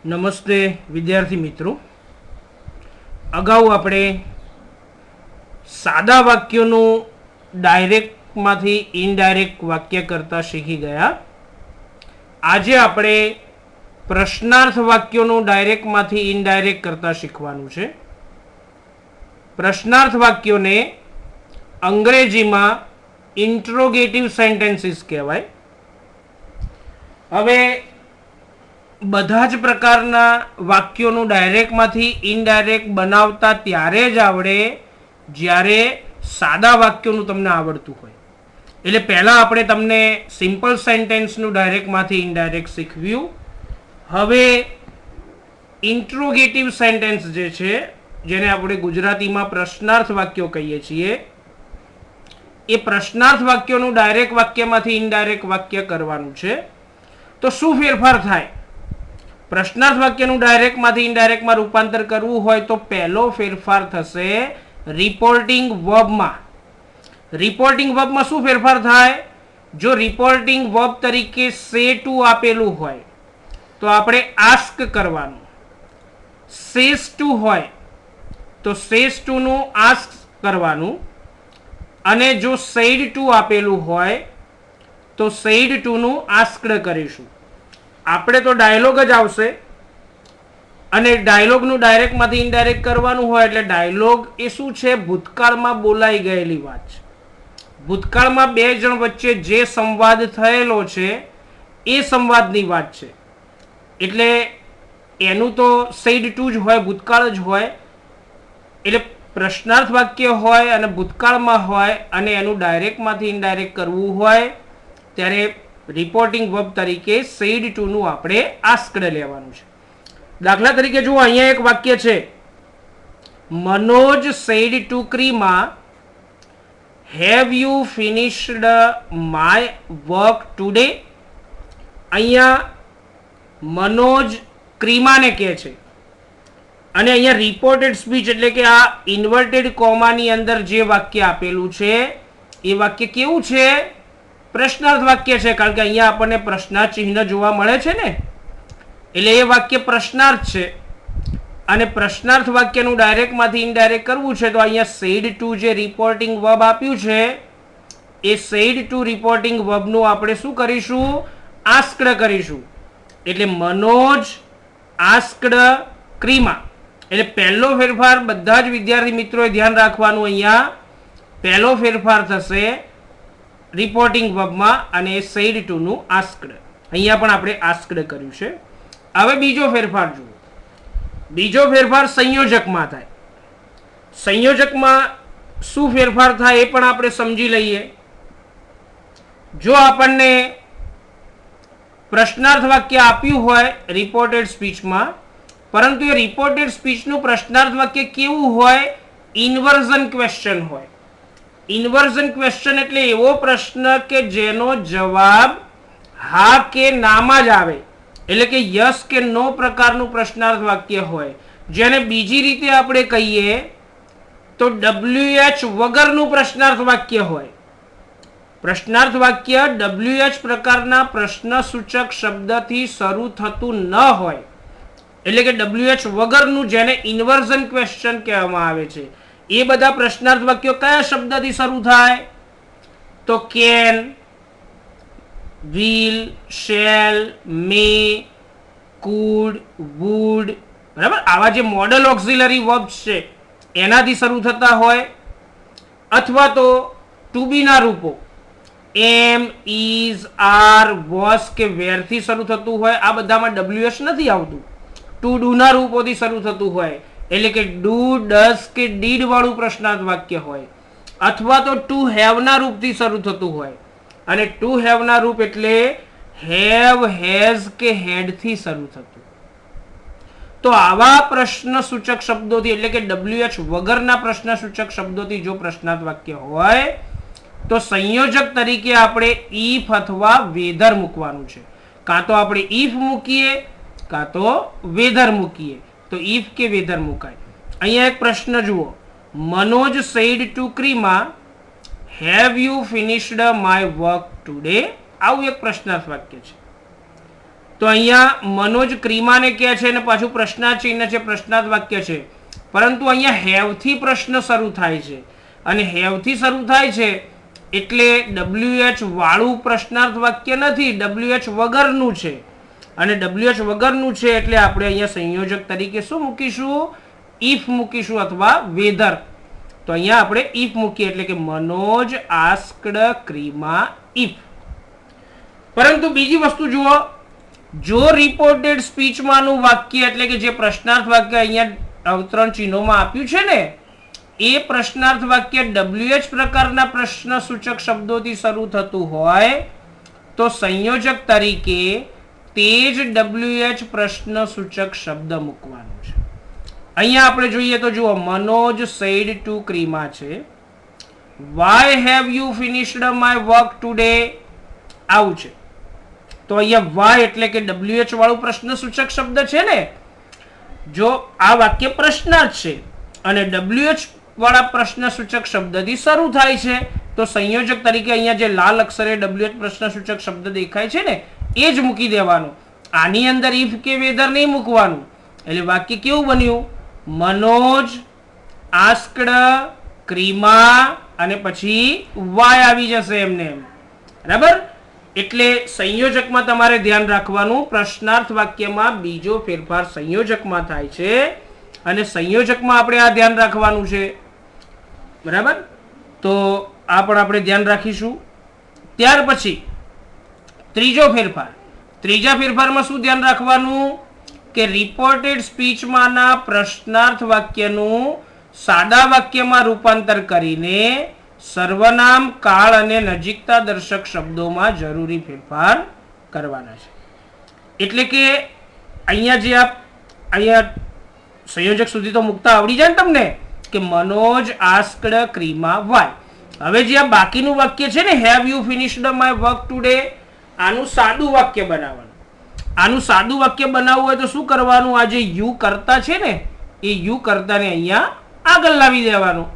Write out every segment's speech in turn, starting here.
નમસ્તે વિદ્યાર્થી મિત્રો. અગાઉ આપણે સાદા વાક્યોનું ડાયરેક્ટમાંથી ઇનડાયરેક્ટ વાક્ય કરતા શીખી ગયા. આજે આપણે પ્રશ્નાર્થ વાક્યોનું ડાયરેક્ટમાંથી ઇનડાયરેક્ટ કરતા શીખવાનું છે. પ્રશ્નાર્થ વાક્યોને અંગ્રેજીમાં ઇન્ટ્રોગેટિવ સેન્ટેન્સીસ કહેવાય. હવે બધા જ પ્રકારના વાક્યોનું ડાયરેક્ટમાંથી ઇનડાયરેક્ટ બનાવતા ત્યારે જ આવડે જ્યારે સાદા વાક્યોનું તમને આવડતું હોય. એટલે પહેલાં આપણે તમને સિમ્પલ સેન્ટેન્સનું ડાયરેક્ટમાંથી ઇનડાયરેક્ટ શીખવ્યું. હવે ઇન્ટ્રોગેટિવ સેન્ટેન્સ જે છે, જેને આપણે ગુજરાતીમાં પ્રશ્નાર્થ વાક્યો કહીએ છીએ, એ પ્રશ્નાર્થ વાક્યોનું ડાયરેક્ટ વાક્યમાંથી ઇનડાયરેક્ટ વાક્ય કરવાનું છે. તો શું ફેરફાર થાય? પ્રશ્નાર્થ વાક્યનું ડાયરેક્ટમાંથી ઇનડાયરેક્ટમાં રૂપાંતર કરવું હોય તો પહેલો ફેરફાર થશે રિપોર્ટિંગ વર્બમાં. રિપોર્ટિંગ વર્બમાં શું ફેરફાર થાય? જો રિપોર્ટિંગ વર્બ તરીકે સે ટુ આપેલું હોય તો આપણે આસ્ક કરવાનું. સેસ ટુ હોય તો સેસ ટુ નું આસ્ક કરવાનું. અને જો સેડ ટુ આપેલું હોય તો સેડ ટુ નું આસ્કડ કરીશું. આપણે તો ડાયલોગ જ આવશે અને ડાયલોગનું ડાયરેક્ટમાંથી ઇનડાયરેક્ટ કરવાનું હોય એટલે ડાયલોગ એ શું છે? ભૂતકાળમાં બોલાઈ ગયેલી વાત છે. ભૂતકાળમાં બે જણ વચ્ચે જે સંવાદ થયેલો છે એ સંવાદની વાત છે. એટલે એનું તો સેડ ટુ જ હોય, ભૂતકાળ જ હોય. એટલે પ્રશ્નાર્થ વાક્ય હોય અને ભૂતકાળમાં હોય અને એનું ડાયરેક્ટમાંથી ઇનડાયરેક્ટ કરવું હોય ત્યારે રિપોર્ટિંગ વર્બ તરીકે સેડ ટુ નું આપણે આસ્કડ લેવાનું છે. દાખલા તરીકે જુઓ, અહીંયા એક વાક્ય છે, Manoj said to Krima, have you finished my work today. અહીંયા મનોજ ક્રીમાને કહે છે અને અહીંયા રિપોર્ટેડ સ્પીચ એટલે કે આ ઇન્વર્ટેડ કોમાની અંદર જે વાક્ય આપેલું છે એ વાક્ય કેવું છે? પ્રશ્નાર્થ વાક્ય છે, કારણ કે અહીંયા આપણને પ્રશ્નાર્થ ચિહ્ન જોવા મળે છે ને, એટલે એ વાક્ય પ્રશ્નાર્થ છે. અને પ્રશ્નાર્થ વાક્યનું ડાયરેક્ટમાંથી ઇનડાયરેક્ટ કરવું છે તો અહીંયા સેડ ટુ જે રિપોર્ટિંગ વર્બ આપ્યું છે એ સેડ ટુ રિપોર્ટિંગ વર્બનું આપણે શું કરીશું? આસ્કડ કરીશું. એટલે મનોજ આસ્કડ ક્રીમા. એટલે પહેલો ફેરફાર બધા જ વિદ્યાર્થી મિત્રોએ ધ્યાન રાખવાનું. અહીંયા પહેલો ફેરફાર થશે રિપોર્ટિંગ વર્બમાં અને સેડ ટુ નું આસ્કડ. અહીંયા પણ આપણે આસ્કડ કર્યું છે. હવે બીજો ફેરફાર જુઓ. બીજો ફેરફાર સંયોજકમાં થાય. સંયોજકમાં શું ફેરફાર થાય એ પણ આપણે સમજી લઈએ. જો આપણને પ્રશ્નાર્થ વાક્ય આપ્યું હોય રિપોર્ટેડ સ્પીચમાં, પરંતુ એ રિપોર્ટેડ સ્પીચનું પ્રશ્નાર્થ વાક્ય કેવું હોય? ઇન્વર્ઝન ક્વેશ્ચન હોય. ઇન્વર્ઝન ક્વેશ્ચન એટલે એવો પ્રશ્ન કે જેનો જવાબ હા કે નામાં જ આવે, એટલે કે યસ કે નો પ્રકારનું પ્રશ્નાર્થ વાક્ય હોય. જેને બીજી રીતે આપણે કહીએ તો WH વગરનું પ્રશ્નાર્થ વાક્ય હોય. પ્રશ્નાર્થ વાક્ય WH પ્રકારના પ્રશ્નસૂચક શબ્દથી શરૂ થતું ન હોય, એટલે કે WH વગરનું, જેને ઇન્વર્ઝન ક્વેશ્ચન કહેવામાં આવે છે. એ બધા પ્રશ્નાર્થ વાક્યો કયા શબ્દથી શરૂ થાય? તો can, will, shall, may, could, would, બરાબર, આવા જે મોડલ ઓક્સિલરી વર્બ્સ છે એનાથી શરૂ થતા હોય. અથવા તો ટુ બી ના રૂપો એમ, ઇઝ, આર, વોઝ કે વેર થી શરૂ થતું હોય. આ બધામાં WH નથી આવતું. ટુ ડુ ના રૂપોથી શરૂ થતું હોય, એટલે કે ડુ, ડઝ કે ડીડ વાળું પ્રશ્નાર્થ વાક્ય હોય. અથવા તો ટુ હેવ ના રૂપથી શરૂ થતું હોય, અને ટુ હેવ ના રૂપ એટલે હેવ, હેઝ કે હેડ થી શરૂ થતું. તો આવા પ્રશ્નસૂચક શબ્દોથી, એટલે કે WH વગરના પ્રશ્નસૂચક શબ્દોથી જો પ્રશ્નાર્થ વાક્ય હોય તો સંયોજક તરીકે આપણે ઇફ અથવા વેધર મૂકવાનું છે. કાં તો આપણે ઇફ મૂકીએ કાં તો વેધર મૂકીએ. તો ઇફ કે વેધર મુકાય. અહીંયા એક પ્રશ્ન જુઓ, Manoj said to Krima, have you finished my work today. આવું એક પ્રશ્નાર્થ વાક્ય છે. તો અહીંયા મનોજ ક્રિમાને કહે છે અને પાછું પ્રશ્નાર્થ ચિહ્ન છે, પ્રશ્નાર્થ વાક્ય છે, પરંતુ અહીંયા હેવ થી પ્રશ્ન શરૂ થાય છે અને હેવ થી શરૂ થાય છે એટલે WH વાળું પ્રશ્નાર્થ વાક્ય નથી, WH વગરનું છે અને WH વગરનું છે એટલે આપણે અહીંયા સંયોજક તરીકે શું મૂકીશું? ઇફ મૂકીશું અથવા વેધર. તો અહીંયા આપણે ઇફ મૂકીએ એટલે કે મનોજ આસ્ક્ડ ક્રિમા ઇફ. પરંતુ બીજી વસ્તુ જુઓ, જો રિપોર્ટેડ સ્પીચમાંનું વાક્ય એટલે કે જે પ્રશ્નાર્થ વાક્ય અહીંયા અવતરણ ચિહ્નોમાં આપ્યું છે ને એ પ્રશ્નાર્થ વાક્ય WH પ્રકારના પ્રશ્ન સૂચક શબ્દોથી શરૂ થતું હોય તો સંયોજક તરીકે તે જ WH પ્રશ્ન સૂચક શબ્દ મૂકવાનો છે. અહીંયા આપણે જોઈએ તો જુઓ, મનોજ સેડ ટુ ક્રિમા છે, why have you finished my work today, આવું છે. તો અહીંયા વાય એટલે કે WH વાળું પ્રશ્ન સૂચક શબ્દ છે ને, જો આ વાક્ય પ્રશ્નાર્થ છે અને WH વાળા પ્રશ્ન સૂચક શબ્દથી શરૂ થાય છે તો સંયોજક તરીકે અહીંયા જે લાલ અક્ષરે WH પ્રશ્ન સૂચક શબ્દ દેખાય છે ને એ જ મૂકી દેવાનો. આની અંદર ઇફ કે વેધર નહીં મૂકવાનું. એટલે વાક્ય કેવું બન્યું? મનોજ આસ્ક્ડ ક્રિમા અને પછી વાય આવી જશે એમને એમ. બરાબર? એટલે સંયોજકમાં તમારે ધ્યાન રાખવાનું, પ્રશ્નાર્થ વાક્યમાં બીજો ફેરફાર સંયોજકમાં થાય છે અને સંયોજકમાં આપણે આ ધ્યાન રાખવાનું છે. બરાબર? તો આ પણ આપણે ધ્યાન રાખીશું. ત્યાર પછી ત્રીજો ફેરફાર, ત્રીજા ફેરફારમાં શું ધ્યાન રાખવાનું કે રિપોર્ટેડ સ્પીચમાંના પ્રશ્નાર્થ વાક્યનું સાદા વાક્યમાં રૂપાંતર કરીને સર્વનામ, કાળ અને નજીકતા દર્શક શબ્દોમાં જરૂરી ફેરફાર કરવાના છે. એટલે કે અહીંયા જે અહીંયા સંયોજક સુધી તો મુકતા આવડી જાય ને તમને કે મનોજ આસ્ક્ડ ક્રિમા વાય. હવે જે આ બાકીનું વાક્ય છે ને, have you finished my work today, આનું સાદું વાક્ય બનાવવાનું. આનું સાદું વાક્ય બનાવવું હોય તો શું કરવાનું? આ જે યુ કરતા છે ને એ યુ કરતાને અહીંયા આગળ લાવી દેવાનું.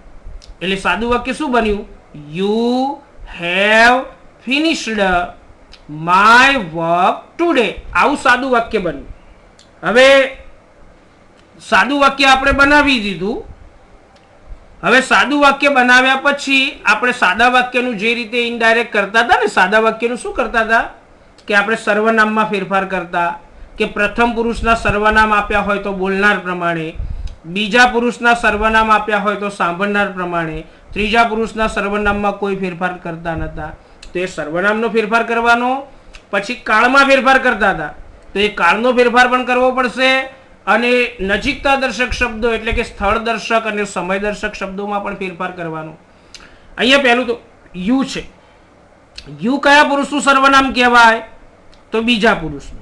એટલે સાદું વાક્ય શું બન્યું? You have finished my work today. આવું સાદું વાક્ય બન્યું. હવે સાદું વાક્ય આપણે બનાવી દીધું. હવે સાદું વાક્ય બનાવ્યા પછી આપણે સાદા વાક્યનું જે રીતે ઇનડાયરેક્ટ કરતા હતા ને, સાદા વાક્યનું શું કરતા હતા કે આપણે સર્વનામમાં ફેરફાર કરતા કે પ્રથમ પુરુષના સર્વનામ આપ્યા હોય તો બોલનાર પ્રમાણે, બીજા પુરુષના સર્વનામ આપ્યા હોય તો સાંભળનાર પ્રમાણે, ત્રીજા પુરુષના સર્વનામમાં કોઈ ફેરફાર કરતા નહોતા તો એ સર્વનામનો ફેરફાર કરવાનો. પછી કાળમાં ફેરફાર કરતા હતા તો એ કાળનો ફેરફાર પણ કરવો પડશે અને નજીકતા દર્શક શબ્દો એટલે કે સ્થળ દર્શક અને સમય દર્શક શબ્દોમાં પણ ફેરફાર કરવાનો. અહીંયા પહેલું તો યુ છે. યુ કયા પુરુષનું સર્વનામ કહેવાય? તો બીજા પુરુષનું.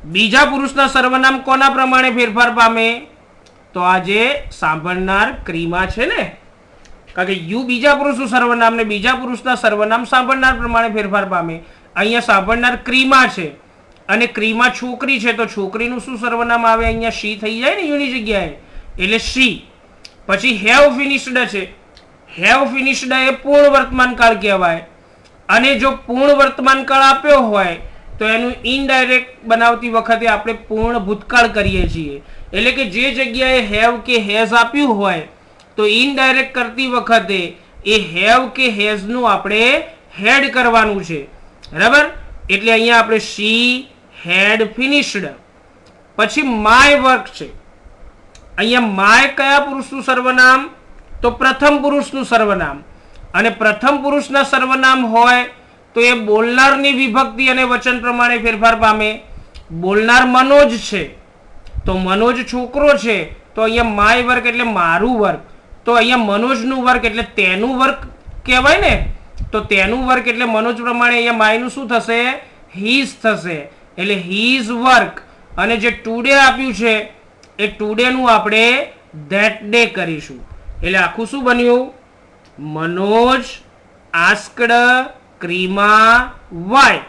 બીજા પુરુષના સર્વનામ કોના પ્રમાણે ફેરફાર પામે? તો આ જે સાંભળનાર ક્રિમા છે ને, કારણ કે યુ બીજા પુરુષનું સર્વનામ ને બીજા પુરુષના સર્વનામ સાંભળનાર પ્રમાણે ફેરફાર પામે. અહીંયા સાંભળનાર ક્રિમા છે અને ક્રિમા છોકરી છે તો છોકરીનું શું સર્વનામ આવે? અહીંયા શી થઈ જાય ને યુની જગ્યાએ, એટલે શી. પછી હેવ ફિનિશ્ડ છે. હેવ ફિનિશ્ડ એ પૂર્ણ વર્તમાન કાળ કહેવાય અને જો પૂર્ણ વર્તમાન કાળ આપ્યો હોય તો એનું ઇનડાયરેક્ટ બનાવતી વખતે આપણે પૂર્ણ ભૂતકાળ કરીએ છીએ. એટલે કે જે જગ્યાએ હેવ કે હેઝ આપ્યું હોય તો ઇનડાયરેક્ટ કરતી વખતે એ હેવ કે હેઝનું આપણે હેડ કરવાનું છે. બરાબર? એટલે અહીંયા આપણે શી હેડ ફિનિશ્ડ. પછી માય વર્ક છે. અહીંયા માય કયા પુરુષનું સર્વનામ? તો પ્રથમ પુરુષનું સર્વનામ. અને પ્રથમ પુરુષના સર્વનામ હોય તો એ બોલનારની વિભક્તિ અને વચન પ્રમાણે ફેરફાર પામે. બોલનાર મનોજ છે તો મનોજ છોકરો છે તો અહીંયા માય વર્ક એટલે મારું વર્ક. તો અહીંયા મનોજનું વર્ક એટલે તેનું વર્ક કહેવાય ને, તો તેનું વર્ક એટલે મનોજ પ્રમાણે અહીંયા માયનું શું થશે? હીઝ થશે. એટલે હીઝ વર્ક. અને જે ટુડે આપ્યું છે એ ટુડેનું આપણે ધેટ ડે કરીશું. એટલે આખું શું બન્યું? Manoj asked Krima why.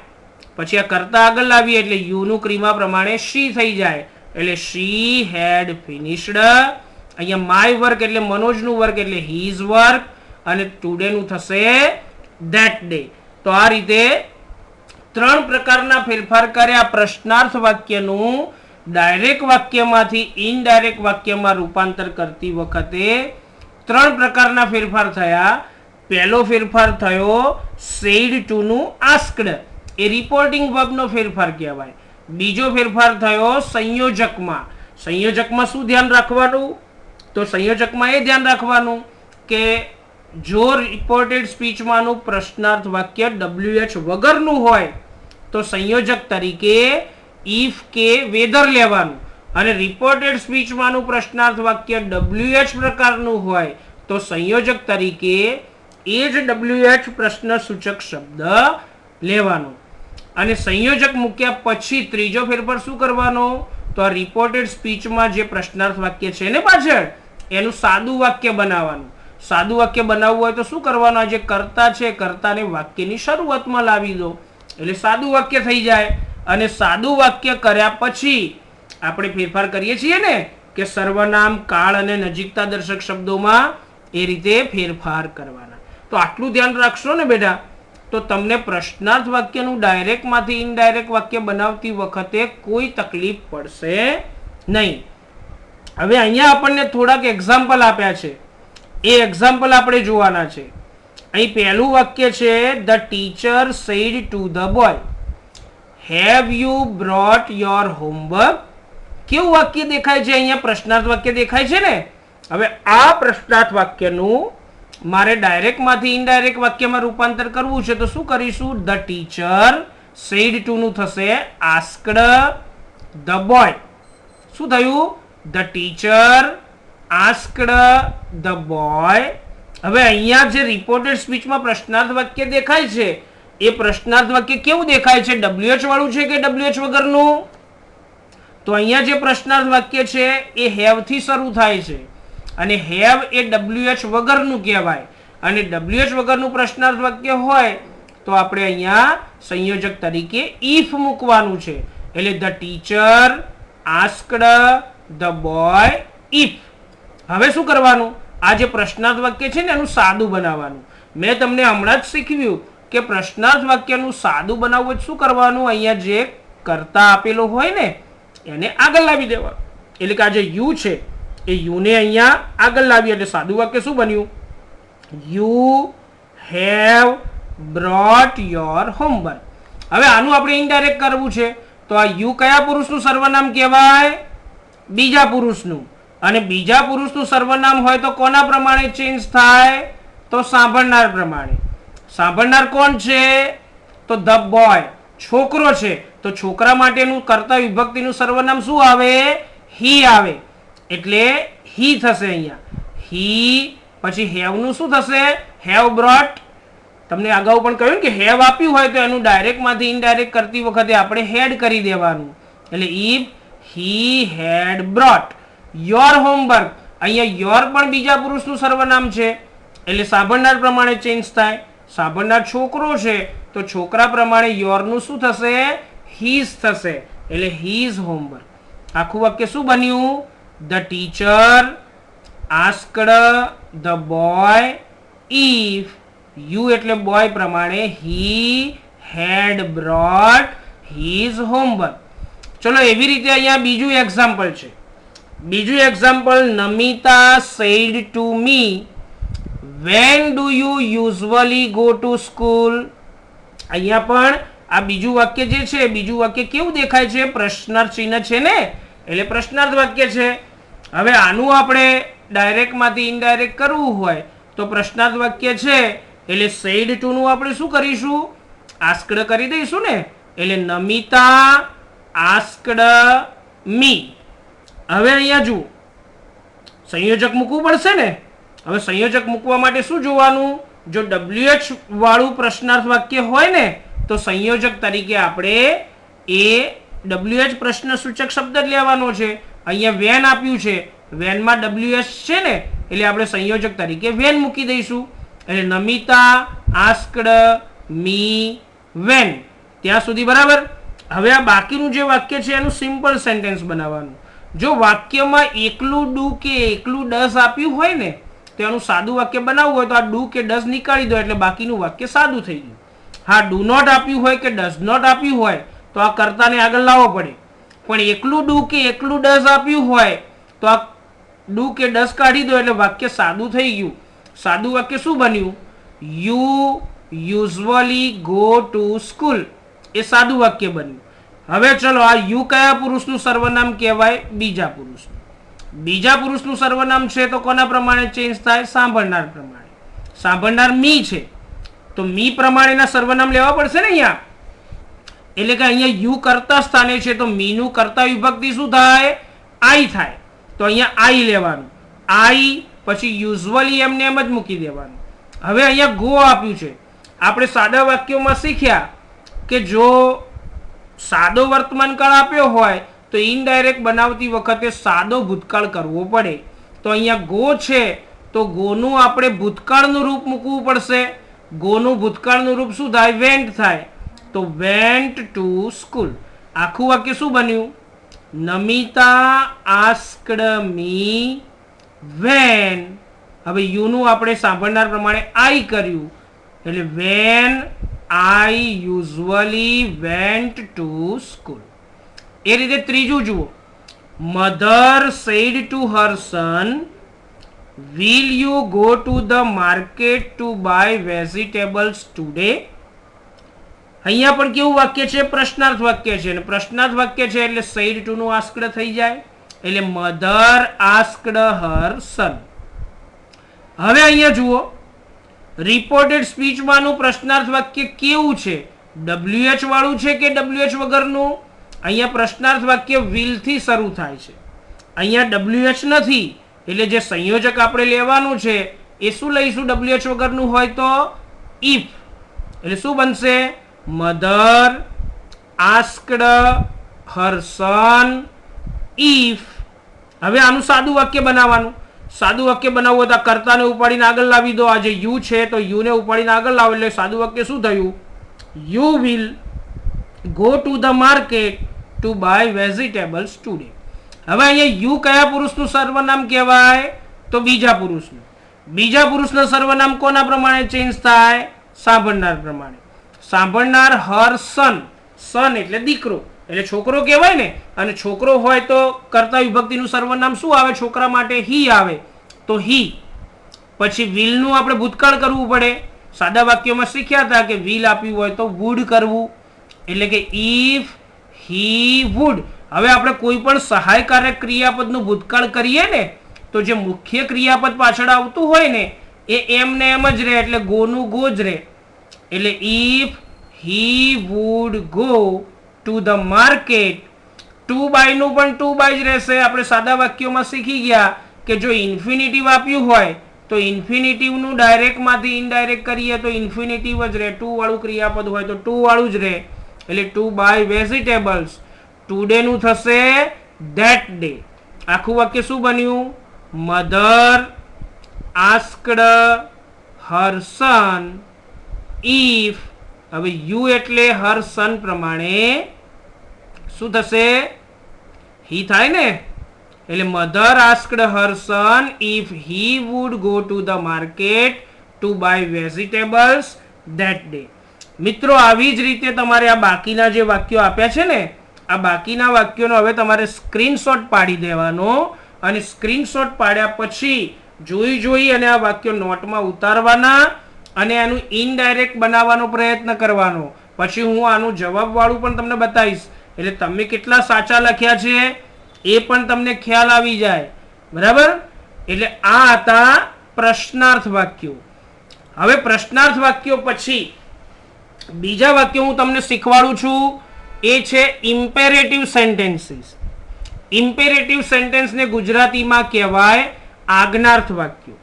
પછી આ કરતા આગળ લાવીએ એટલે યુનું ક્રિમા પ્રમાણે શી થઈ જાય. એટલે શી હેડ ફિનિશ્ડ. અહીંયા માય વર્ક એટલે મનોજનું વર્ક એટલે હીઝ વર્ક અને ટુડેનું થશે ધેટ ડે. તો આ રીતે ત્રણ પ્રકારના ફેરફાર કર્યા પ્રશ્નાર્થ વાક્યનું ડાયરેક્ટ વાક્યમાંથી ઇનડાયરેક્ટ વાક્યમાં રૂપાંતર કરતી વખતે ત્રણ પ્રકારના ફેરફાર થયા. પહેલો ફેરફાર થયો સેડ ટુ નું આસ્ક્ડ, એ રિપોર્ટિંગ વર્બનો ફેરફાર કહેવાય. બીજો ફેરફાર થયો સંયોજકમાં. સંયોજકમાં શું ધ્યાન રાખવાનું? તો સંયોજકમાં એ ધ્યાન રાખવાનું કે જો રિપોર્ટેડ સ્પીચમાંનું પ્રશ્નાર્થ વાક્ય WH વગરનું હોય તો સંયોજક તરીકે ઇફ કે વેધર લેવાનું, અને રિપોર્ટેડ સ્પીચમાંનું પ્રશ્નાર્થ વાક્ય WH પ્રકારનું હોય તો સંયોજક તરીકે એ જ WH પ્રશ્ન સૂચક શબ્દ લેવાનો. અને સંયોજક મૂક્યા પછી ત્રીજો ફેરફાર શું કરવાનો? તો આ રિપોર્ટેડ સ્પીચમાં જે પ્રશ્નાર્થ વાક્ય છે ને પાછળ એનું સાદું વાક્ય બનાવવાનું. સાદું વાક્ય બનાવવું હોય તો શું કરવાનું? આ જે કર્તા છે કર્તાને વાક્યની શરૂઆતમાં લાવી દો એટલે સાદું વાક્ય થઈ જાય. અને સાદું વાક્ય કર્યા પછી આપણે ફેરફાર કરીએ છીએ ને કે સર્વનામ, કાળ અને નજીકતા દર્શક શબ્દોમાં એ રીતે ફેરફાર કરવાના. તો આટલું ધ્યાન રાખશો ને બેટા તો તમને પ્રશ્નાર્થ વાક્યનું ડાયરેક્ટ માંથી ઇનડાયરેક્ટ વાક્ય બનાવતી વખતે કોઈ તકલીફ પડશે નહીં. હવે અહીંયા આપણને થોડાક એક્ઝામ્પલ આપ્યા છે, એ એક્ઝામ્પલ આપણે જોવાના છે. અહીં પહેલું વાક્ય છે the teacher said to the boy, have you brought your homework. કેવું વાક્ય દેખાય છે? અહીંયા પ્રશ્નાર્થ વાક્ય દેખાય છે ને. હવે આ પ્રશ્નાર્થ વાક્યનું મારે ડાયરેક્ટ માંથી ઇનડાયરેક્ટ વાક્યમાં રૂપાંતર કરવું છે તો શું કરીશું? ધ ટીચર સેડ ટુ નું થશે આસ્ક્ડ ધ બોય. શું થયું? The teacher asked the boy. હવે અહીંયા જે રિપોર્ટેડ સ્પીચમાં પ્રશ્નાર્થ વાક્ય દેખાય છે એ પ્રશ્નાર્થ વાક્ય કેવું દેખાય છે? WH વાળું છે કે WH વગરનું? તો અહીંયા જે પ્રશ્નાર્થ વાક્ય છે એ હેવ થી શરૂ થાય છે અને હેવ એ WH વગરનું કહેવાય. અને WH વગરનું પ્રશ્નાર્થ વાક્ય હોય તો આપણે અહીંયા સંયોજક તરીકે ઇફ મૂકવાનું છે. એટલે the teacher asked the boy if. હવે શું કરવાનું? આ જે પ્રશ્નાર્થ વાક્ય છે ને એનું સાદું બનાવવાનું. મેં તમને હમણાં જ શીખવ્યું કે પ્રશ્નાર્થ વાક્યનું સાદું બનાવવું શું કરવાનું? અહીંયા જે કર્તા આપેલો હોય ને એને આગળ લાવી દેવાનું. એટલે કે આ જે યુ છે એ યુને અહીંયા આગળ લાવી એટલે સાદું વાક્ય શું બન્યું? You have brought your homework. હવે આનું આપણે ઇનડાયરેક્ટ કરવું છે તો આ યુ કયા પુરુષનું સર્વનામ કહેવાય? બીજા પુરુષનું. અને બીજા પુરુષનું સર્વનામ હોય તો કોના પ્રમાણે ચેન્જ થાય? તો સાંભળનાર પ્રમાણે. સાંભળનાર કોણ છે? તો ધ બોય, છોકરો છે. તો છોકરા માટેનું કર્તા વિભક્તિનું સર્વનામ શું આવે? હી આવે. એટલે હી થશે અહીંયા. હી પછી હેવ નું શું થશે? Have brought. તમને અગાઉ પણ કહ્યું કે હેવ આપ્યું હોય તો એનું ડાયરેક્ટ માંથી ઇનડાયરેક્ટ કરતી વખતે આપણે હેડ કરી દેવાનું. એટલે if he had brought your homework. અહીંયા યોર પણ બીજા પુરુષનું સર્વનામ છે એટલે સાંભળનાર પ્રમાણે ચેન્જ થાય. સાંભળનાર છોકરો છે તો છોકરા પ્રમાણે યોરનું શું થશે? હીઝ થશે. એટલે હીઝ હોમવર્ક. આખું વાક્ય શું બન્યું? The teacher asked the boy if you એટલે બોય પ્રમાણે he had brought his homework. ચલો એવી રીતે અહીંયા બીજું એક્ઝામ્પલ છે. બીજું example Namita said to me when do you usually go to school. અહીંયા પણ આ બીજું વાક્ય જે છે બીજું વાક્ય કેવું દેખાય છે? પ્રશ્નાર્થ ચિહ્ન છે ને એટલે પ્રશ્નાર્થ વાક્ય છે. હવે આનું આપણે ડાયરેક્ટ માંથી ઇનડાયરેક્ટ કરવું હોય તો પ્રશ્નાર્થ વાક્ય છે એટલે સેડ ટુ નું આપણે શું કરીશું? આસ્ક્ડ કરી દઈશું ને. એટલે નમિતા આસ્ક્ડ મી. હવે અહીંયા જુઓ સંયોજક મૂકવું પડશે ને. હવે સંયોજક મૂકવા માટે શું જોવાનું? જો WH વાળું પ્રશ્નાર્થ વાક્ય હોય ને તો સંયોજક તરીકે આપણે એ WH પ્રશ્ન સૂચક શબ્દ જ લેવાનો છે. અહીંયા વેન આપ્યું છે, વેનમાં WH છે ને એટલે આપણે સંયોજક તરીકે વેન મૂકી દઈશું. એટલે નમિતા આસ્ક્ડ મી વેન. ત્યાં સુધી બરાબર. હવે આ બાકીનું જે વાક્ય છે એનું સિમ્પલ સેન્ટેન્સ બનાવવાનું. જો વાક્યમાં એકલું ડુ કે એકલું ડઝ આપ્યું હોય ને તો એનું સાદું વાક્ય બનાવવું હોય તો આ ડુ કે ડઝ નીકાળી દો એટલે બાકીનું વાક્ય સાદું થઈ ગયું. હા, ડુ નોટ આપ્યું હોય કે ડઝ નોટ આપ્યું હોય તો આ કર્તાને આગળ લાવવો પડે, પણ એકલું ડુ કે એકલું ડઝ આપ્યું હોય તો આ ડુ કે ડઝ કાઢી દો એટલે વાક્ય સાદું થઈ ગયું. સાદું વાક્ય શું બન્યું? You usually go to school. એ સાદું વાક્ય બન્યું. હવે ચલો, આ યુ કયા પુરુષનું સર્વનામ કહેવાય? બીજા પુરુષનું. બીજા પુરુષનું સર્વનામ છે તો કોના પ્રમાણે ચેન્જ થાય? સાંભળનાર પ્રમાણે. સાંભળનાર મી છે તો મી પ્રમાણેના સર્વનામ લેવા પડશે ને અહીંયા. એટલે કે અહીંયા યુ કર્તા સ્થાને છે તો મીનું કર્તા વિભક્તિ શું થાય? આઈ થાય. તો અહીંયા આઈ લેવાનું. આઈ પછી યુઝવલી એમને એમ જ મૂકી દેવાનું. હવે અહીંયા ગો આપ્યું છે. આપણે સાદા વાક્યોમાં શીખ્યા કે જો સાદો વર્તમાન કાળ આપ્યો હોય તો ઇનડાયરેક્ટ બનાવતી વખતે સાદો ભૂતકાળ કરવો પડે. તો અહીંયા ગો છે તો ગોનું આપણે ભૂતકાળનું રૂપ મૂકવું પડશે. ગોનું ભૂતકાળનું રૂપ શું થાય? વેન્ટ થાય. તો વેન્ટ ટુ સ્કૂલ. આખું વાક્ય શું બન્યું? Namita asked me when. હવે યુનું આપણે સાંભળનાર પ્રમાણે આઈ કર્યું એટલે when I usually went to school. એ રીતે ત્રીજું જુઓ. Mother said to her son will you go to the market to buy vegetables today. અહીંયા પણ કેવું વાક્ય છે? પ્રશ્નાર્થ વાક્ય છે. અને પ્રશ્નાર્થ વાક્ય છે એટલે સેડ ટુ નું આસ્કડ થઈ જાય. એટલે મધર આસ્કડ હર સન. હવે અહીંયા જુઓ, રિપોર્ટેડ સ્પીચમાંનું પ્રશ્નાર્થ વાક્ય કેવું છે? WH વાળું છે કે WH વગરનું? અહીંયા પ્રશ્નાર્થ વાક્ય વિલ થી શરૂ થાય છે. અહીંયા WH નથી એટલે જે સંયોજક આપણે લેવાનું છે એ શું લઈશું? WH વગરનું હોય તો ઇફ. એટલે શું બનશે? Mother asked her son if. હવે આનું સાદું વાક્ય બનાવવાનું. સાદું વાક્ય બનાવવું તો કર્તાને ઉપાડીને આગળ લાવી દો. આ જે યુ છે તો યુ ને ઉપાડીને આગળ લાવો એટલે સાદું વાક્ય શું થયું? You will go to the market to buy vegetables today. હવે અહીંયા યુ કયા પુરુષનું સર્વનામ કહેવાય? તો બીજા પુરુષનું. બીજા પુરુષનું સર્વનામ કોના પ્રમાણે ચેન્જ થાય? સાંભળનાર પ્રમાણે. સાંભળનાર હર સન. સન એટલે દીકરો, એટલે છોકરો કહેવાય ને. અને છોકરો હોય તો કર્તા વિભક્તિનું સર્વનામ શું આવે? છોકરા માટે હી આવે તો હી. પછી વિલનું આપણે ભૂતકાળ કરવું પડે. સાદા વાક્યોમાં શીખ્યા હતા કે વિલ આપ્યું હોય તો વુડ કરવું. એટલે કે ઇફ હી વુડ. હવે આપણે કોઈ પણ સહાયકારક ક્રિયાપદનું ભૂતકાળ કરીએ ને તો જે મુખ્ય ક્રિયાપદ પાછળ આવતું હોય ને એ એમને એમ જ રહે. એટલે ગોનું ગો જ રહે. એટલે if he would go to the market. To buy નું પણ ટુ બાય જ રહેશે. આપણે સાદા વાક્યોમાં શીખી ગયા કે જો ઇન્ફિનિટિવ આપ્યું હોય તો ઇન્ફિનિટિવ નું ડાયરેક્ટ માંથી ઇનડાયરેક્ટ કરીએ તો ઇન્ફિનિટિવ જ રહે. ટુ વાળું ક્રિયાપદ હોય તો ટુ વાળું જ રહે. એટલે ટુ બાય વેજીટેબલ્સ. ટુડે નું થશે ધેટ ડે. આખું વાક્ય શું બન્યું? Mother asked her son if. હવે યુ એટલે હર સન પ્રમાણે શું થશે? હી થાય ને. એટલે mother asked her son if he would go to the market to buy vegetables that day. મિત્રો, આવી જ રીતે તમારે આ બાકીના જે વાક્યો આપ્યા છે ને આ બાકીના વાક્યોનો હવે તમારે સ્ક્રીનશોટ પાડી દેવાનો. અને સ્ક્રીનશોટ પાડ્યા પછી જોઈ અને આ વાક્યો નોટમાં ઉતારવાના અને આનું ઇનડાયરેક્ટ બનાવવાનો પ્રયત્ન કરવાનો. પછી હું આનું જવાબ વાળું પણ તમને બતાવીશ. એટલે તમે કેટલા સાચા લખ્યા છે એ પણ તમને ખ્યાલ આવી જાય. બરાબર? એટલે આ હતા પ્રશ્નાર્થ વાક્યો. હવે પ્રશ્નાર્થ વાક્યો પછી બીજા વાક્યો હું તમને શીખવાડું છું. એ છે ઇમ્પેરેટિવ સેન્ટેન્સીસ. ઇમ્પેરેટિવ સેન્ટેન્સને ગુજરાતીમાં કહેવાય આજ્ઞાર્થ વાક્યો.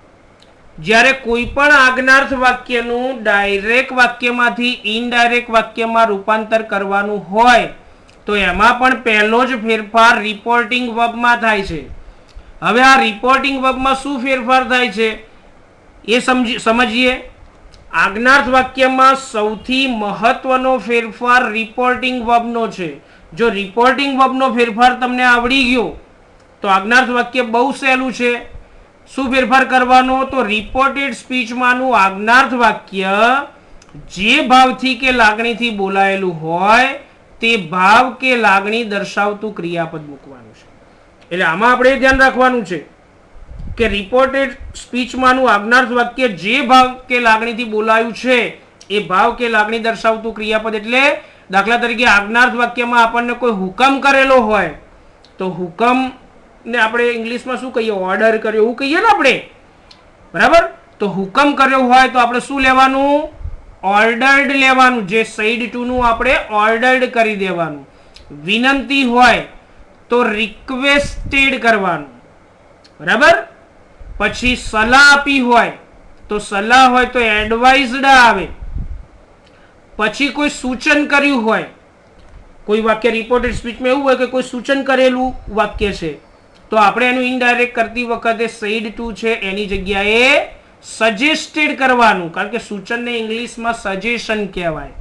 જ્યારે કોઈ પણ આજ્ઞાર્થ વાક્યનું ડાયરેક્ટ વાક્યમાંથી ઇનડાયરેક્ટ વાક્યમાં રૂપાંતર કરવાનું હોય તો એમાં પણ પહેલો જ ફેરફાર રિપોર્ટિંગ વર્બમાં થાય છે. હવે આ રિપોર્ટિંગ વર્બમાં શું ફેરફાર થાય છે એ સમજીએ. આજ્ઞાર્થ વાક્યમાં સૌથી મહત્વનો ફેરફાર રિપોર્ટિંગ વર્બનો છે. જો રિપોર્ટિંગ વર્બનો ફેરફાર તમને આવડી ગયો તો આજ્ઞાર્થ વાક્ય બહુ સહેલું છે. શું ફેરફાર કરવાનો? તો રિપોર્ટેડ સ્પીચમાંનું આજ્ઞાર્થ વાક્ય જે ભાવથી કે લાગણીથી બોલાયેલું હોય તે ભાવ કે લાગણી દર્શાવતું ક્રિયાપદ મૂકવાનું છે. એટલે આમાં આપણે ધ્યાન રાખવાનું છે કે રિપોર્ટેડ સ્પીચમાંનું આજ્ઞાર્થ વાક્ય જે ભાવ કે લાગણીથી બોલાયું છે એ ભાવ કે લાગણી દર્શાવતું ક્રિયાપદ. એટલે દાખલા તરીકે આજ્ઞાર્થ વાક્યમાં આપણને કોઈ હુકમ કરેલો હોય તો હુકમ ને આપણે ઇંગ્લિશમાં શું કહીએ, ઓર્ડર કર્યો એવું કહીએ ને આપણે, બરાબર. તો હુકમ કર્યો હોય તો આપણે શું લેવાનું, ઓર્ડર્ડ લેવાનું. જે સાઇડ 2 નું આપણે ઓર્ડર્ડ કરી દેવાનું. વિનંતી હોય તો રિક્વેસ્ટેડ કરવાનું, બરાબર. પછી સલાહ આપી હોય તો સલાહ હોય તો એડવાઇઝડ આવે. પછી કોઈ સૂચન કર્યું હોય, કોઈ વાક્ય રિપોર્ટેડ સ્પીચમાં એવું હોય કે કોઈ સૂચન કરેલું વાક્ય છે તો આપણે એનું ઇનડાયરેક્ટ કરતી વખતે સાઇડ 2 છે એની જગ્યાએ સજેસ્ટેડ કરવાનું, કારણ કે સૂચનને ઇંગ્લિશમાં સજેશન કહેવાય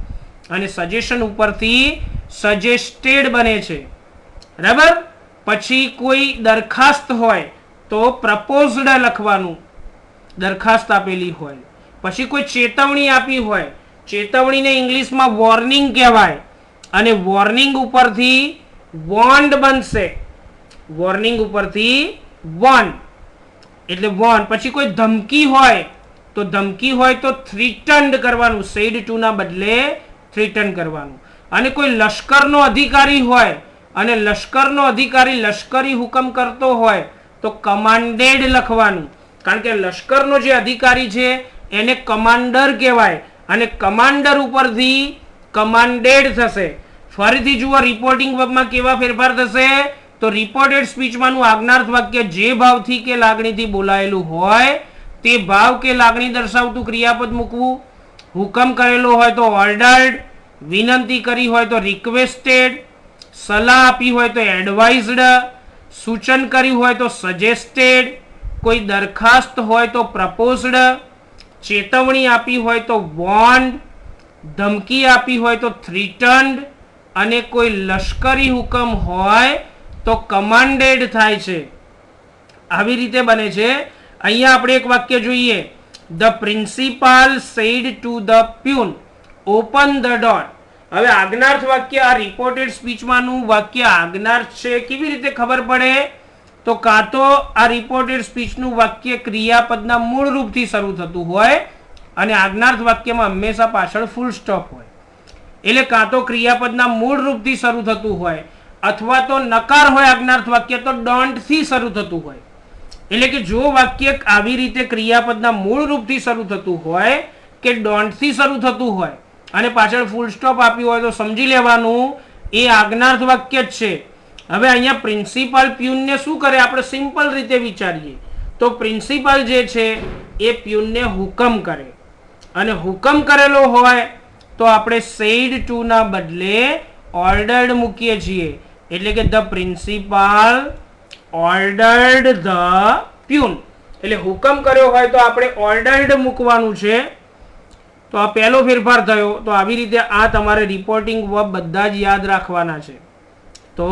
અને સજેશન ઉપરથી સજેસ્ટેડ બને છે, બરાબર. પછી કોઈ દરખાસ્ત હોય તો પ્રપોઝડ લખવાનું, દરખાસ્ત આપેલી હોય. પછી કોઈ ચેતવણી આપી હોય, ચેતવણીને ઇંગ્લિશમાં વોર્નિંગ કહેવાય અને વોર્નિંગ ઉપરથી વોન્ડ બનશે, વોર્નિંગ ઉપરથી વોન્ડ એટલે વોન. પછી કોઈ ધમકી હોય તો થ્રીટન્ડ કરવાનું, સેડ 2 ના બદલે થ્રીટન કરવાનું. અને કોઈ લશ્કરનો અધિકારી હોય અને લશ્કરનો અધિકારી લશ્કરી હુકમ કરતો હોય તો કમાન્ડેડ લખવાનું, કારણ કે લશ્કરનો જે અધિકારી છે એને કમાન્ડર કહેવાય અને કમાન્ડર ઉપરથી કમાન્ડેડ થશે. ફરીથી જુઓ રિપોર્ટિંગ વર્બમાં કેવા ફેરફાર થશે. તો રિપોર્ટેડ સ્પીચમાંનું આજ્ઞાર્થ વાક્ય જે ભાવથી કે લાગણીથી બોલાયેલું હોય તે ભાવ કે લાગણી દર્શાવતું ક્રિયાપદ મૂકવું. હુકમ કરેલો હોય તો ઓર્ડર્ડ, વિનંતી કરી હોય તો રિક્વેસ્ટેડ, સલાહ આપી હોય તો એડવાઇઝડ, સૂચન કર્યું હોય તો સજેસ્ટેડ, કોઈ દરખાસ્ત હોય તો પ્રપોઝડ, ચેતવણી આપી હોય તો વોર્ન્ડ, ધમકી આપી હોય તો થ્રીટન્ડ અને કોઈ લશ્કરી હુકમ હોય તો કમાન્ડેડ થાય છે. આવી રીતે બને છે. અહીંયા આપણે એક વાક્ય જોઈએ, the principal said to the peon open the door. હવે આજ્ઞાર્થ વાક્ય આ રિપોર્ટેડ સ્પીચમાંનું વાક્ય આજ્ઞાર્થ છે કેવી રીતે ખબર પડે? તો કાં તો આ રિપોર્ટેડ સ્પીચનું વાક્ય ક્રિયાપદના મૂળ રૂપથી શરૂ થતું હોય અને આજ્ઞાર્થ વાક્યમાં હંમેશા પાછળ ફૂલ સ્ટોપ હોય, એટલે કાં તો ક્રિયાપદના મૂળ રૂપથી શરૂ થતું હોય અથવા તો નકાર હોય આજ્ઞાર્થ વાક્ય તો ડોન્ટ થી શરૂ થતું હોય. એટલે કે જો વાક્ય આવી રીતે ક્રિયાપદના મૂળ રૂપથી શરૂ થતું હોય કે ડોન્ટ થી શરૂ થતું હોય અને પાછળ ફૂલ સ્ટોપ આપ્યું હોય તો સમજી લેવાનું એ આજ્ઞાર્થ વાક્ય જ છે. હવે અહીંયા પ્રિન્સિપાલ પ્યુનને શું કરે આપણે સિમ્પલ રીતે વિચારીએ તો પ્રિન્સિપાલ જે છે એ પ્યુનને હુકમ કરે અને હુકમ કરેલો હોય તો આપણે સેડ 2 ના બદલે ઓર્ડર્ડ મૂકીએ છીએ. એટલે કે the principal ordered the peon, એટલે હુકમ કર્યો હોય તો આપણે ઓર્ડર્ડ મૂકવાનું છે. તો આ પહેલો ફેરફાર થયો. તો આવી રીતે આ તમારે રિપોર્ટિંગ વર્બ બધા જ યાદ રાખવાના છે. તો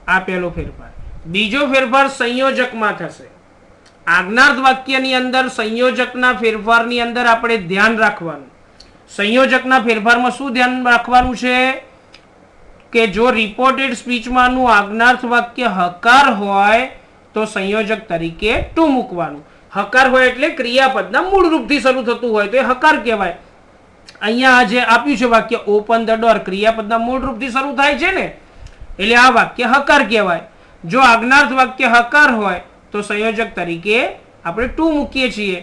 આ પહેલો ફેરફાર. બીજો ફેરફાર સંયોજકમાં થશે. આજ્ઞાર્થ વાક્યની અંદર સંયોજકના ફેરફારની અંદર આપણે ધ્યાન રાખવાનું. સંયોજકના ફેરફારમાં શું ધ્યાન રાખવાનું છે કે જો રિપોર્ટેડ સ્પીચમાંનું આજ્ઞાર્થ વાક્ય હકાર હોય તો સંયોજક તરીકે ટુ મૂકવાનું. હકાર હોય એટલે ક્રિયાપદના મૂળ રૂપથી શરૂ થતું હોય તો એ હકાર કહેવાય. અહીંયા જે આપ્યું છે વાક્ય ઓપન ધ ડોર ક્રિયાપદના મૂળ રૂપથી શરૂ થાય છે ને, એટલે આ વાક્ય હકાર કહેવાય. જો આજ્ઞાર્થ વાક્ય હકાર હોય તો સંયોજક તરીકે આપણે ટુ મૂકીએ છીએ.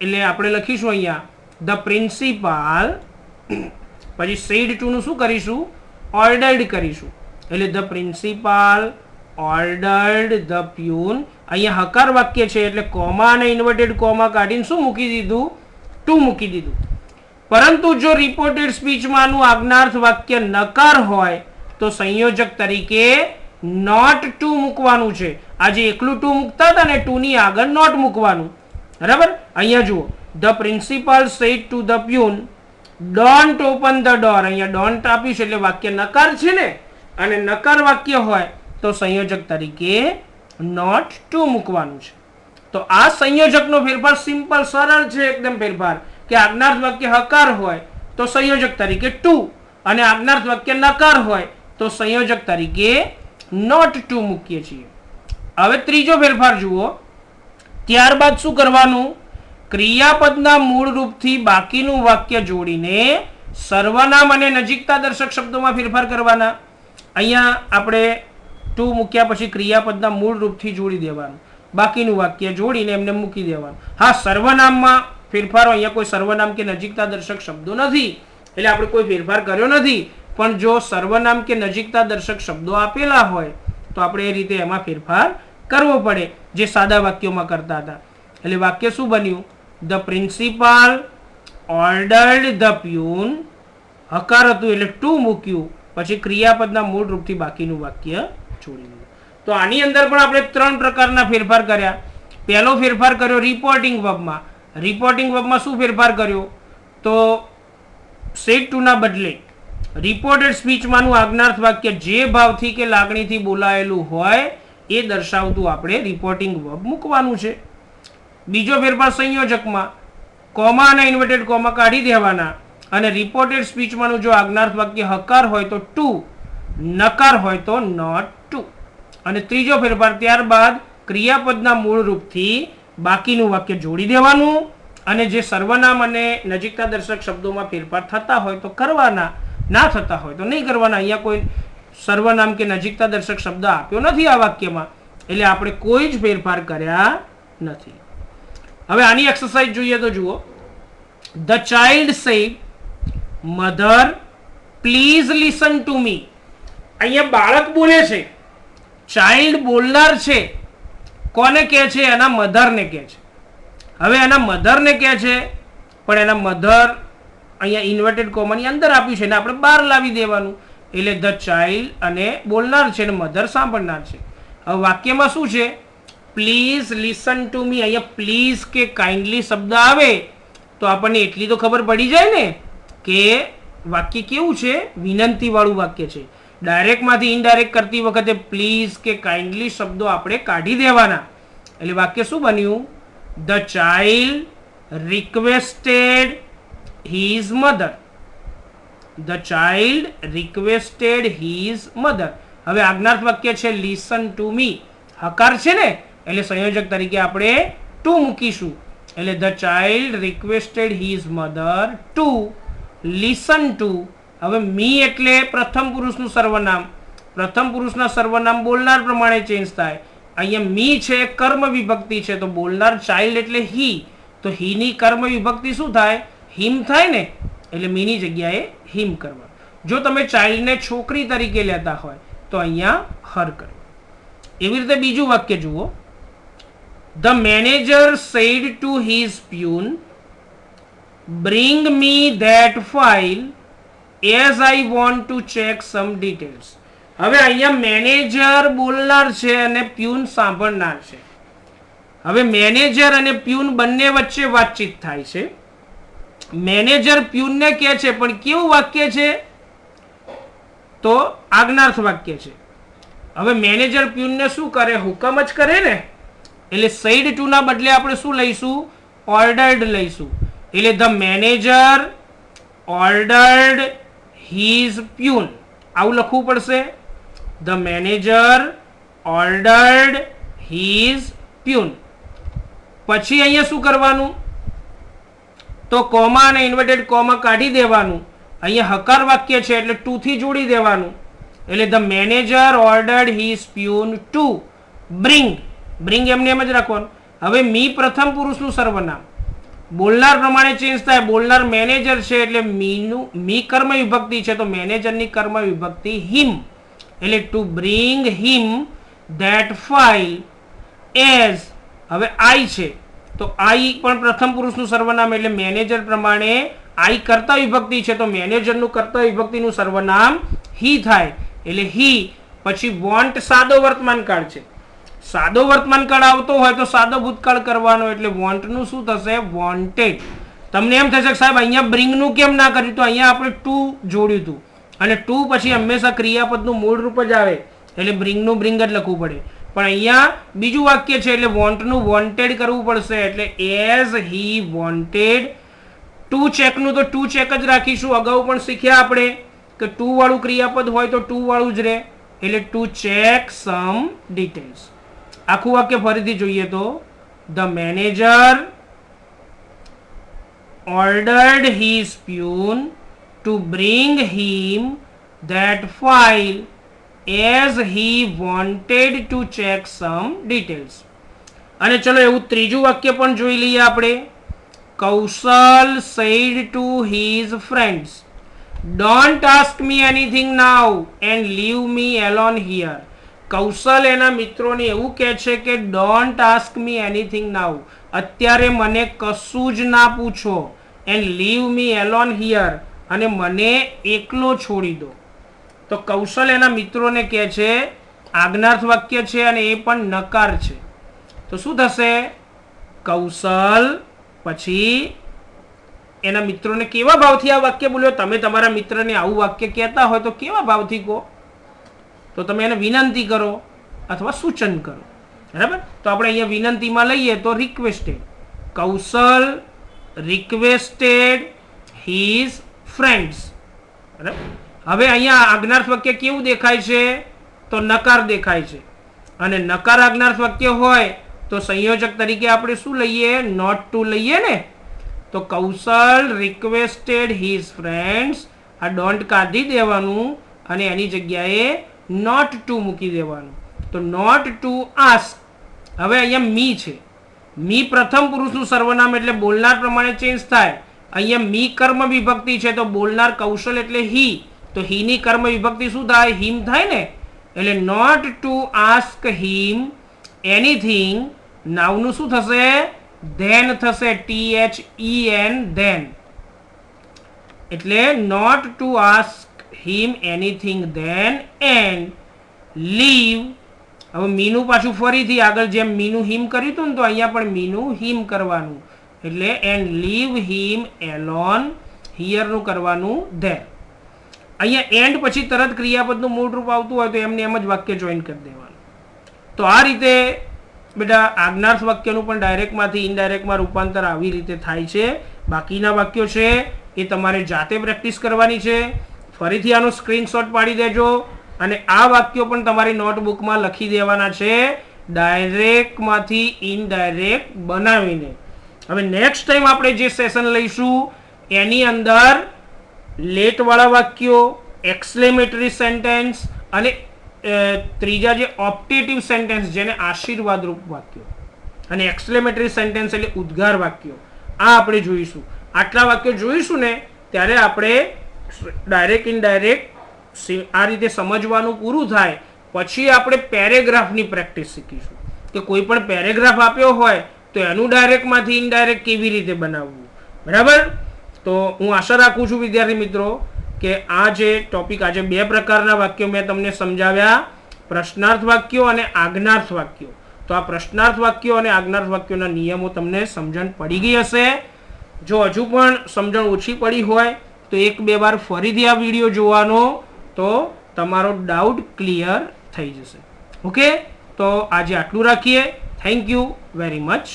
એટલે આપણે લખીશું અહીંયા ધ પ્રિન્સિપાલ, પછી સેડ 2 નું શું કરીશું? ઓર્ડર્ડ કરીશું. એટલે the principal ordered the peon. અહીંયા હકાર વાક્ય છે એટલે કોમા અને ઇન્વર્ટેડ કોમા કાઢીને શું મૂકી દીધું? ટુ મૂકી દીધું. પરંતુ જો રિપોર્ટેડ સ્પીચમાંનું આજ્ઞાર્થ વાક્ય નકાર હોય તો સંયોજક તરીકે નોટ ટુ મૂકવાનું છે. આજે એકલું ટુ મૂકતા હતા ને, ટુ ની આગળ નોટ મૂકવાનું, બરાબર. અહીંયા જુઓ, the principal said to the peon don't open the door. અહીંયા ડોન્ટ આપ્યું છે એટલે વાક્ય નકાર છે ને, અને નકાર વાક્ય હોય તો સંયોજક તરીકે નોટ ટુ મૂકવાનું છે. તો આ સંયોજકનો ફેરફાર સિમ્પલ સરળ છે એકદમ ફેરફાર કે આજ્ઞાર્થ વાક્ય હકાર હોય તો સંયોજક તરીકે ટુ, અને આજ્ઞાર્થ વાક્ય નકાર હોય તો સંયોજક તરીકે નોટ ટુ મૂકીએ છીએ. હવે ત્રીજો ફેરફાર જુઓ. ત્યારબાદ શું કરવાનું? ક્રિયાપદના મૂળ રૂપથી બાકીનું વાક્ય જોડીને સર્વનામ અને નજીકતા દર્શક શબ્દોમાં ફેરફાર કરવાના. અહીંયા આપણે ટુ મૂક્યા પછી ક્રિયાપદના મૂળ રૂપથી જોડી દેવાનું, બાકીનું વાક્ય જોડીને એમને મૂકી દેવાનું. હા, સર્વનામમાં ફેરફારો, અહીંયા કોઈ સર્વનામ કે નજીકતા દર્શક શબ્દો નથી એટલે આપણે કોઈ ફેરફાર કર્યો નથી. પણ જો સર્વનામ કે નજીકતા દર્શક શબ્દો આપેલા હોય તો આપણે એ રીતે એમાં ફેરફાર કરવો પડે, જે સાદા વાક્યોમાં કરતા હતા. એટલે વાક્ય શું બન્યું? The principal ordered the peon. હકાર હતું એટલે ટુ મૂક્યું, પછી ક્રિયાપદના મૂળ રૂપથી બાકીનું વાક્ય જોડી દીધું. તો આની અંદર પણ આપણે 3 પ્રકારના ફેરફાર કર્યા. પહેલો ફેરફાર કર્યો રિપોર્ટિંગ વર્બમાં. રિપોર્ટિંગ વર્બમાં શું ફેરફાર કર્યો? તો સેડ ટુ ના બદલે રિપોર્ટેડ સ્પીચમાંનું આજ્ઞાર્થ વાક્ય જે ભાવથી કે લાગણીથી બોલાયેલું હોય એ દર્શાવતું આપણે રિપોર્ટિંગ વર્બ મૂકવાનું છે. બીજો ફેરફાર સંયોજકમાં કોમા અને ઇન્વર્ટેડ કોમા કાઢી દેવાના, અને રિપોર્ટેડ સ્પીચમાંનું જો આજ્ઞાર્થ વાક્ય હકાર હોય તો ટુ, નકાર હોય તો નોટ ટુ. અને ત્રીજો ફેરફાર ત્યારબાદ ક્રિયાપદના મૂળ રૂપથી બાકીનું વાક્ય જોડી દેવાનું, અને જે સર્વનામ અને નજીકતા દર્શક શબ્દોમાં ફેરફાર થતા હોય તો કરવાના, ના થતા હોય તો નહીં કરવાના. અહીંયા કોઈ સર્વનામ કે નજીકતા દર્શક શબ્દ આપ્યો નથી આ વાક્યમાં, એટલે આપણે કોઈ જ ફેરફાર કર્યા નથી. હવે આની એક્સરસાઇઝ જોઈએ તો જુઓ. The child said, mother please listen to me. અહીંયા બાળક બોલે છે, ચાઇલ્ડ બોલનાર છે, કોને કહે છે? એના મધરને કહે છે. હવે એના મધરને કહે છે, પણ એના મધર અહીંયા ઇન્વર્ટેડ કોમાની અંદર આપ્યું છે ને આપણે બહાર લાવી દેવાનું. એટલે ધ ચાઇલ્ડ અને બોલનાર છે ને મધર સાંભળનાર છે. હવે વાક્યમાં શું છે? Please listen to me. અહીંયા પ્લીઝ કે કાઇન્ડલી શબ્દ આવે તો આપણને એટલી તો ખબર પડી જાય ને કે વાક્ય કેવું છે? વિનંતી વાળું વાક્ય છે. ડાયરેક્ટમાંથી ઇનડાયરેક્ટ કરતી વખતે પ્લીઝ કે કાઇન્ડલી શબ્દો આપણે કાઢી દેવાના. એટલે વાક્ય શું બન્યું? The child requested his mother. The child requested his mother. હવે આજ્ઞાર્થ વાક્ય છે લિસન ટુ મી, હકાર છે ને, એટલે સંયોજક તરીકે આપણે ટુ મૂકીશું. એટલે the child requested his mother to listen to. હવે મી એટલે પ્રથમ પુરુષનું સર્વનામ. પ્રથમ પુરુષના સર્વનામ બોલનાર પ્રમાણે ચેન્જ થાય. અહીંયા મી છે કર્મ વિભક્તિ છે, તો બોલનાર ચાઇલ્ડ એટલે હી, તો હીની કર્મ વિભક્તિ શું થાય? હિમ થાય ને, એટલે મીની જગ્યાએ હિમ કરવા. જો તમે ચાઇલ્ડને છોકરી તરીકે લેતા હોય તો અહીંયા હર કરવા. એવી રીતે બીજું વાક્ય જુઓ. The manager said to his peon, bring me that file as I want to check some details. હવે અહીંયા મેનેજર બોલનાર છે અને પ્યુન સાંભળનાર છે. હવે મેનેજર અને પ્યુન બંને વચ્ચે વાતચીત થાય છે. મેનેજર પ્યુનને કહે છે, પણ કેવું વાક્ય છે? તો આજ્ઞાર્થ વાક્ય છે. હવે મેનેજર પ્યુનને શું કરે? હુકમ જ કરે ને. એટલે સેડ ટુ ના બદલે આપણે શું લઈશું? ઓર્ડર્ડ લઈશું. એટલે the manager ordered his peon, આવું લખવું પડશે. The manager ordered his peon. પછી અહીંયા શું કરવાનું? તો કોમા અને ઇન્વર્ટેડ કોમા કાઢી દેવાનું. અહીંયા હકાર વાક્ય છે એટલે ટુ થી જોડી દેવાનું. એટલે the manager ordered his peon to bring. Bring એમને એમ જ રાખવાનું. હવે મી પ્રથમ પુરુષનું સર્વનામ, બોલનાર પ્રમાણે ચેન્જ થાય. બોલનાર મેનેજર છે એટલે મીનું મી કર્મ વિભક્તિ છે, તો મેનેજરની કર્મ વિભક્તિ હિમ. એટલે to bring him that file as. હવે આઈ છે તો આઈ પણ પ્રથમ પુરુષનું સર્વનામ, એટલે મેનેજર પ્રમાણે આઈ કર્તા વિભક્તિ છે, તો મેનેજરનું કર્તા વિભક્તિનું સર્વનામ હી થાય. એટલે હી. પછી વોન્ટ સાદો વર્તમાન કાળ છે. સાદો વર્તમાન કાળ આવતો હોય તો સાદો ભૂતકાળ કરવાનો, એટલે વોન્ટનું શું થશે? વોન્ટેડ. તમને એમ થશે કે સાહેબ અહીંયા બ્રિંગનું કેમ ના કર્યું? તો અહીંયા આપણે ટુ જોડ્યું હતું, અને ટુ પછી હંમેશા ક્રિયાપદનું મૂળ રૂપ જ આવે, એટલે બ્રિંગનું બ્રિંગ જ લખવું પડે. પણ અહીંયા બીજું વાક્ય છે એટલે વોન્ટનું વોન્ટેડ કરવું પડશે. એટલે એઝ હી વોન્ટેડ ટુ ચેકનું તો ટુ ચેક જ રાખીશું. અગાઉ પણ શીખ્યા આપણે કે ટુ વાળું ક્રિયાપદ હોય તો ટુ વાળું જ રહે, એટલે ટુ ચેક સમ ડિટેલ્સ. આખું વાક્ય ફરીથી જોઈએ તો the manager ordered his peon to bring him that file as he wanted to check some details. અને ચલો એવું ત્રીજું વાક્ય પણ જોઈ લઈએ આપણે. કૌશલ said to his friends, don't ask me anything now and leave me alone here. કૌશલ એના મિત્રોને એવું કહે છે કે don't ask me anything now, અત્યારે મને કશું જ ના પૂછો, and leave me alone here, અને મને એકલો છોડી દો. તો કૌશલ એના મિત્રોને કહે છે, આજ્ઞાર્થ વાક્ય છે અને એ પણ નકાર છે. તો શું થશે? કૌશલ પછી એના મિત્રોને કેવા ભાવથી આ વાક્ય બોલ્યો? તમે તમારા મિત્રને આવું વાક્ય કહેતા હોય તો કેવા ભાવથી કહો? તો તમે એને વિનંતી કરો અથવા સૂચન કરો. બરાબર? તો આપણે અહીંયા વિનંતીમાં લઈએ તો રિક્વેસ્ટેડ. કૌશલ રિક્વેસ્ટેડ હિઝ ફ્રેન્ડ્સ. બરાબર? હવે અહીંયા આજ્ઞાર્થ વાક્ય કેવું દેખાય છે? તો નકાર દેખાય છે. અને નકાર આજ્ઞાર્થ વાક્ય હોય તો સંયોજક તરીકે આપણે શું લઈએ? નોટ ટુ લઈએ ને. તો કૌશલ રિક્વેસ્ટેડ હિઝ ફ્રેન્ડ્સ, આ ડોન્ટ કાઢી દેવાનું અને એની જગ્યાએ નોટ ટુ મૂકી દેવાનું. તો નોટ ટુ આસ્ક. હવે અહીંયા મી છે. મી પ્રથમ પુરુષનું સર્વનામ એટલે બોલનાર પ્રમાણે ચેન્જ થાય. અહીંયા મી કર્મ વિભક્તિ છે તો બોલનાર કૌશલ એટલે હી, તો હીની કર્મ વિભક્તિ શું થાય? હિમ થાય ને. એટલે not to ask him anything. નાવનું શું થશે? ધેન થશે. THEN then. એટલે not to ask him anything then and leave. હવે મીનું પાછું ફરીથી આગળ જેમ મીનું હિમ કર્યું હતું ને, તો અહીંયા પણ મીનું હિમ કરવાનું. એટલે and leave him alone here નું કરવાનું there. અહીંયા એન્ડ પછી તરત ક્રિયાપદનું મૂળ રૂપ આવતું હોય તો એમને એમ જ વાક્ય જોઈન કરી દેવાનું. તો આ રીતે બેટા આજ્ઞાર્થ વાક્યનું પણ ડાયરેક્ટમાંથી ઇનડાયરેક્ટમાં રૂપાંતર આવી રીતે થાય છે. બાકીના વાક્યો છે એ તમારે જાતે પ્રેક્ટિસ કરવાની છે. ફરીથી આનો સ્ક્રીનશોટ પાડી દેજો અને આ વાક્યો પણ તમારી નોટબુકમાં લખી દેવાના છે, ડાયરેક્ટમાંથી ઇનડાયરેક્ટ બનાવીને. હવે નેક્સ્ટ ટાઈમ આપણે જે સેશન લઈશું એની અંદર લેટવાળા વાક્યો, એક્સક્લેમેટરી સેન્ટેન્સ અને ત્રીજા જે ઓપ્ટેટિવ સેન્ટેન્સ જેને આશીર્વાદરૂપ વાક્યો, અને એક્સક્લેમેટરી સેન્ટેન્સ એટલે ઉદ્ગાર વાક્યો, આ આપણે જોઈશું. આટલા વાક્યો જોઈશું ને ત્યારે આપણે ડાયરેક્ટ ઇનડાયરેક્ટ આ રીતે સમજવાનું પૂરું થાય પછી આપણે પેરેગ્રાફની પ્રેક્ટિસ શીખીશું કે કોઈ પણ પેરેગ્રાફ આપ્યો હોય તો એનું ડાયરેક્ટમાંથી ઇનડાયરેક્ટ કેવી રીતે બનાવવું. બરાબર? તો હું આશા રાખું છું વિદ્યાર્થી મિત્રો કે આ જે ટોપિક, આજે બે પ્રકારના વાક્યો મેં તમને સમજાવ્યા, પ્રશ્નાર્થ વાક્યો અને આજ્ઞાર્થ વાક્યો. તો આ પ્રશ્નાર્થ વાક્યો અને આજ્ઞાર્થ વાક્યોના નિયમો તમને સમજણ પડી ગઈ હશે. જો હજુ પણ સમજણ ઓછી પડી હોય તો એક બે વાર ફરીથી આ વિડીયો જોવાનો, તો તમારો ડાઉટ ક્લિયર થઈ જશે. ઓકે? તો આજે આટલું રાખીએ. Thank you very much.